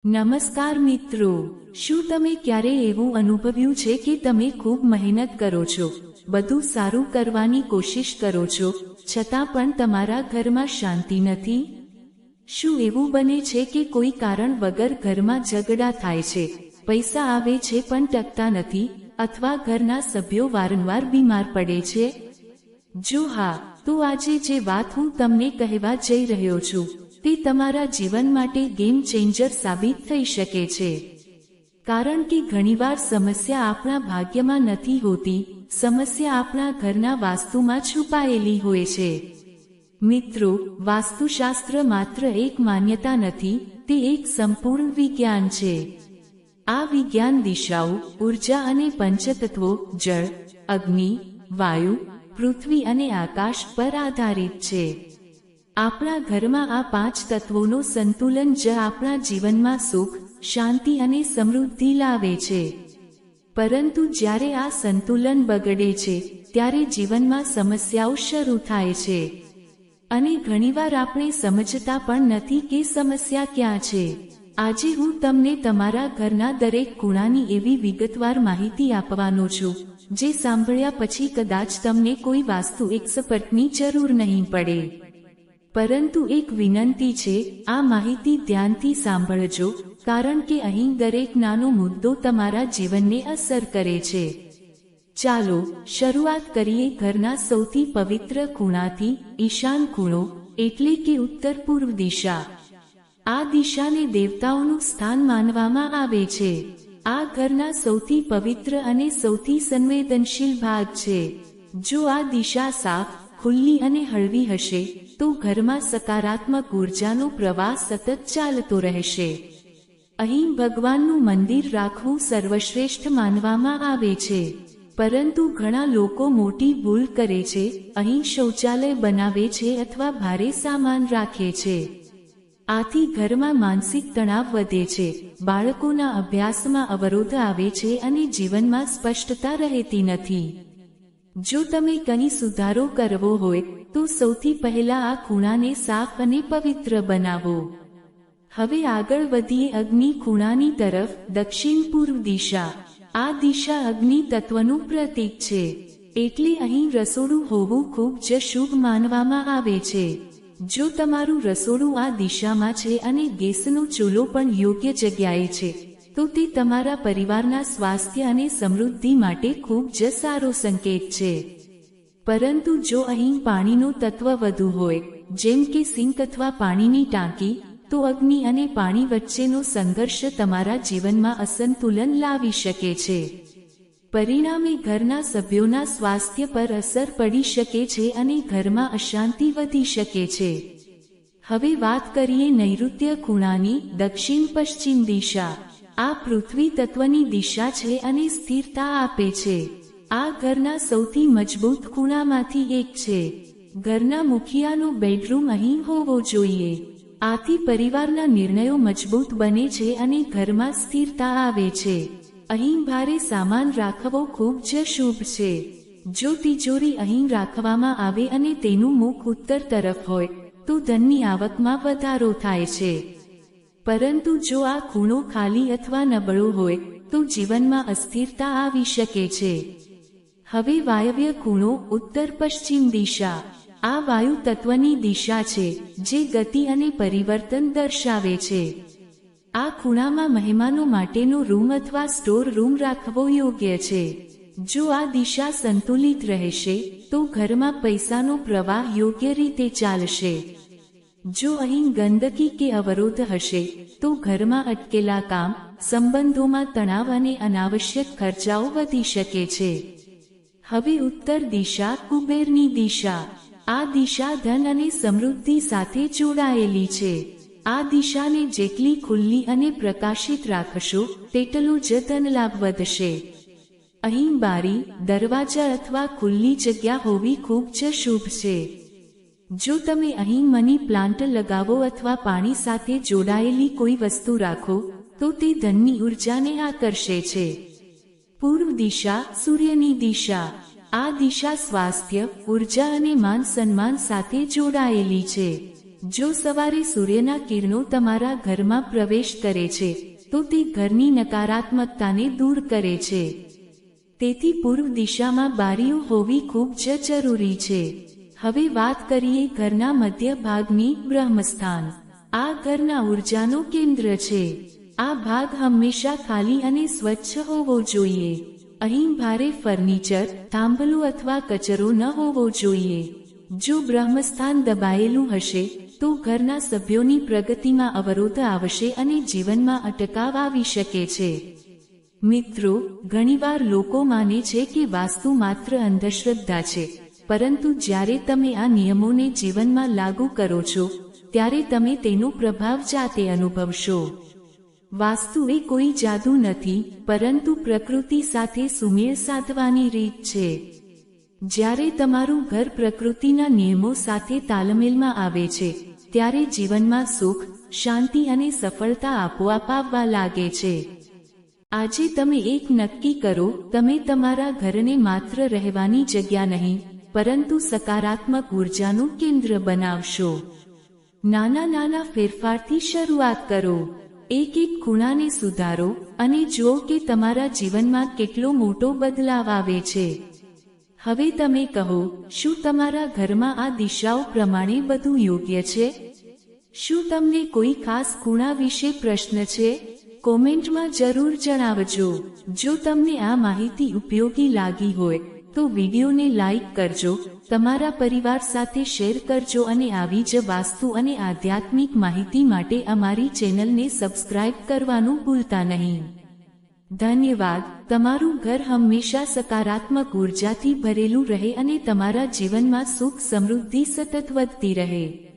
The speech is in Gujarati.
નમસ્કાર મિત્રો, શું તમે ક્યારે એવું અનુભવ્યું છે કે તમે ખૂબ મહેનત કરો છો, બધું સારું કરવાની કોશિશ કરો છો, છતાં પણ તમારા ઘરમાં શાંતિ નથી? શું એવું બને છે કે કોઈ કારણ વગર ઘરમાં ઝઘડા થાય છે, પૈસા આવે છે પણ ટકતા નથી, અથવા ઘરના સભ્યો વારંવાર બીમાર પડે છે? જો હા, તો આજે જે વાત હું તમને કહેવા જઈ રહ્યો છું તે તમારા જીવન માટે ગેમ ચેન્જર સાબિત થઈ શકે છે. કારણ કે ઘણીવાર સમસ્યા આપણા ભાગ્યમાં નથી હોતી, સમસ્યા આપણા ઘરના વાસ્તુમાં છુપાયેલી હોય છે. મિત્રો, વાસ્તુશાસ્ત્ર માત્ર એક માન્યતા નથી, તે એક સંપૂર્ણ વિજ્ઞાન છે. આ વિજ્ઞાન દિશાઓ, ઉર્જા અને પંચતત્વો જળ, અગ્નિ, વાયુ, પૃથ્વી અને આકાશ પર આધારિત છે. આપણા ઘરમાં આ 5 તત્વોનો સંતુલન જ આપણા જીવનમાં સુખ, શાંતિ અને સમૃદ્ધિ લાવે છે. પરંતુ જ્યારે આ સંતુલન બગડે છે, ત્યારે જીવનમાં સમસ્યાઓ શરૂ થાય છે. અને ઘણીવાર આપણે સમજતા પણ નથી કે સમસ્યા ક્યાં છે. આજે હું તમને તમારા ઘરના દરેક ખૂણાની એવી વિગતવાર માહિતી આપવાનો છું, જે સાંભળ્યા પછી કદાચ તમને કોઈ વાસ્તુ એક્સપર્ટની જરૂર નહીં પડે. પરંતુ એક વિનંતી છે, આ માહિતી ધ્યાનથી સાંભળજો, કારણ કે અહીં દરેક નાનો મુદ્દો તમારા જીવનને અસર કરે છે. ચાલો શરૂઆત કરીએ ઘરના સૌથી પવિત્ર ખૂણાથી, ઈશાન ખૂણો, એટલે કે ઉત્તર પૂર્વ દિશા. આ દિશાને દેવતાઓનું સ્થાન માનવામાં આવે છે. આ ઘરના સૌથી પવિત્ર અને સૌથી સંવેદનશીલ ભાગ છે. જો આ દિશા સાફ, ખુલ્લી અને હળવી હશે, તો ઘરમાં સકારાત્મક ઉર્જાનો પ્રવાહ સતત ચાલતો રહેશે. અહીં ભગવાનનું મંદિર રાખવું સર્વશ્રેષ્ઠ માનવામાં આવે છે. પરંતુ ઘણા લોકો મોટી ભૂલ કરે છે, અહીં શૌચાલય બનાવે છે અથવા ભારે સામાન રાખે છે. આથી ઘરમાં માનસિક તણાવ વધે છે, બાળકોના અભ્યાસમાં અવરોધ આવે છે અને જીવનમાં સ્પષ્ટતા રહેતી નથી. જો તમે કંઈ સુધારો કરવો હોય, તો સૌથી પહેલા આ ખૂણાને સાફ અને પવિત્ર બનાવો. હવે આગળ વધીએ અગ્નિ ખૂણાની તરફ, દક્ષિણ પૂર્વ દિશા. આ દિશા અગ્નિ તત્વનું પ્રતીક છે, એટલે અહીં રસોડું હોવું ખૂબ જ શુભ માનવામાં આવે છે. જો તમારું રસોડું આ દિશામાં છે અને ગેસનો ચૂલો પણ યોગ્ય જગ્યાએ છે, તો તે તમારા પરિવારના સ્વાસ્થ્ય અને સમૃદ્ધિ માટે ખૂબ જ સારો સંકેત છે. પરંતુ જો અહીં પાણીનું તત્વ વધુ હોય, જેમ કે સિંક અથવા પાણીની ટાંકી, તો અગ્નિ અને પાણી વચ્ચેનો સંઘર્ષ તમારા જીવનમાં અસંતુલન લાવી શકે છે. પરિણામે ઘરના સભ્યોના સ્વાસ્થ્ય પર અસર પડી શકે છે અને ઘરમાં અશાંતિ વધી શકે છે. હવે વાત કરીએ નૈઋત્ય ખૂણાની, દક્ષિણ પશ્ચિમ દિશા. આ પૃથ્વી તત્વની દિશા છે અને સ્થિરતા આપે છે. આ ઘરના સૌથી મજબૂત ખૂણામાંથી એક છે. ઘરના મુખિયાનો બેડરૂમ અહીં હોવો જોઈએ. આથી પરિવારના નિર્ણયો મજબૂત બને છે અને ઘરમાં સ્થિરતા આવે છે. અહીં ભારે સામાન રાખવો ખૂબ જ શુભ છે. જો તિજોરી અહીં રાખવામાં આવે અને તેનું મુખ ઉત્તર તરફ હોય, તો ધનની આવકમાં વધારો થાય છે. પરંતુ જો આ ખૂણો ખાલી અથવા નબળો હોય, તો જીવનમાં અસ્થિરતા આવી શકે છે. હવે વાયવ્ય ખૂણો, ઉત્તર પશ્ચિમ દિશા. આ વાયુ તત્વની દિશા છે, જે ગતિ અને પરિવર્તન દર્શાવે છે. આ ખૂણામાં મહેમાનો માટેનો રૂમ અથવા સ્ટોર રૂમ રાખવો યોગ્ય છે. જો આ દિશા સંતુલિત રહેશે, તો ઘરમાં પૈસાનો પ્રવાહ યોગ્ય રીતે ચાલશે. જો અહીં ગંદકી કે અવરોધ હશે, તો ઘરમાં અટકેલા કામ, સંબંધોમાં તણાવ અને અનાવશ્યક ખર્ચાઓ વધી શકે છે. હવે ઉત્તર દિશા, કુબેરની દિશા. આ દિશા ધન અને સમૃદ્ધિ સાથે જોડાયેલી છે. આ દિશાને જેટલી ખુલ્લી અને પ્રકાશિત રાખશો, તેટલો જ ધનલાભ વધશે. અહીં બારી, દરવાજા અથવા ખુલ્લી જગ્યા હોવી ખૂબ જ શુભ છે. જો તમે અહીં મની પ્લાન્ટ લગાવો અથવા પાણી સાથે જોડાયેલી કોઈ વસ્તુ રાખો, તો તે ધનની ઉર્જાને આકર્ષે છે. પૂર્વ દિશા, સૂર્યની દિશા. આ દિશા સ્વાસ્થ્ય, ઉર્જા અને માન સન્માન સાથે જોડાયેલી છે. જો સવારે સૂર્યના કિરણો તમારા ઘરમાં પ્રવેશ કરે છે તો તે ઘરની નકારાત્મકતાને દૂર કરે છે. તેથી પૂર્વ દિશામાં બારીઓ હોવી ખૂબ જ જરૂરી છે. હવે વાત કરીએ ઘરના મધ્ય ભાગની, બ્રહ્મસ્થાન. આ ઘરના ઉર્જાનો કેન્દ્ર છે. આ ભાગ હંમેશા ખાલી અને સ્વચ્છ હોવો જોઈએ. અહીં ભારે ફર્નિચર, થાંભલો અથવા કચરો ન હોવો જોઈએ. જો બ્રહ્મસ્થાન દબાયેલું હશે તો ઘરના સભ્યોની પ્રગતિમાં અવરોધ આવશે અને જીવનમાં અટકાવ આવી શકે છે. મિત્રો, ઘણીવાર લોકો માને છે કે વાસ્તુ માત્ર અંધશ્રદ્ધા છે, પરંતુ જ્યારે તમે આ નિયમોને જીવનમાં લાગુ કરો છો ત્યારે તમે તેનો પ્રભાવ જાતે અનુભવશો. વાસ્તુ એ કોઈ જાદુ નથી, પરંતુ પ્રકૃતિ સાથે સુમેળ સાધવાની રીત છે. જ્યારે તમારું ઘર પ્રકૃતિના નિયમો સાથે તાલમેલમાં આવે છે ત્યારે જીવનમાં સુખ, શાંતિ અને સફળતા આપોઆપ આવવા લાગે છે. આજે તમે એક નક્કી કરો, તમે તમારા ઘરને માત્ર રહેવાની જગ્યા નહીં, પરંતુ સકારાત્મક ઉર્જાનું કેન્દ્ર બનાવશો. નાના નાના ફેરફારથી શરૂઆત કરો. એક ખૂણાને સુધારો અને જુઓ કે તમારા જીવનમાં કેટલો મોટો બદલાવ આવે છે. હવે તમે કહો, શું તમારા ઘરમાં આ દિશાઓ પ્રમાણે બધું યોગ્ય છે? શું તમને કોઈ ખાસ ખૂણા વિશે પ્રશ્ન છે? કોમેન્ટમાં જરૂર જણાવજો. જો તમને આ માહિતી ઉપયોગી લાગી હોય તો વિડીયોને લાઈક કરજો, તમારા પરિવાર સાથે શેર કરજો અને આવી જ વાસ્તુ અને આધ્યાત્મિક માહિતી માટે અમારી ચેનલને સબસ્ક્રાઇબ કરવાનું ભૂલતા નહીં. ધન્યવાદ. તમારું ઘર હંમેશા સકારાત્મક ઉર્જાથી ભરેલું રહે અને તમારા જીવનમાં સુખ સમૃદ્ધિ સતત વધતી રહે.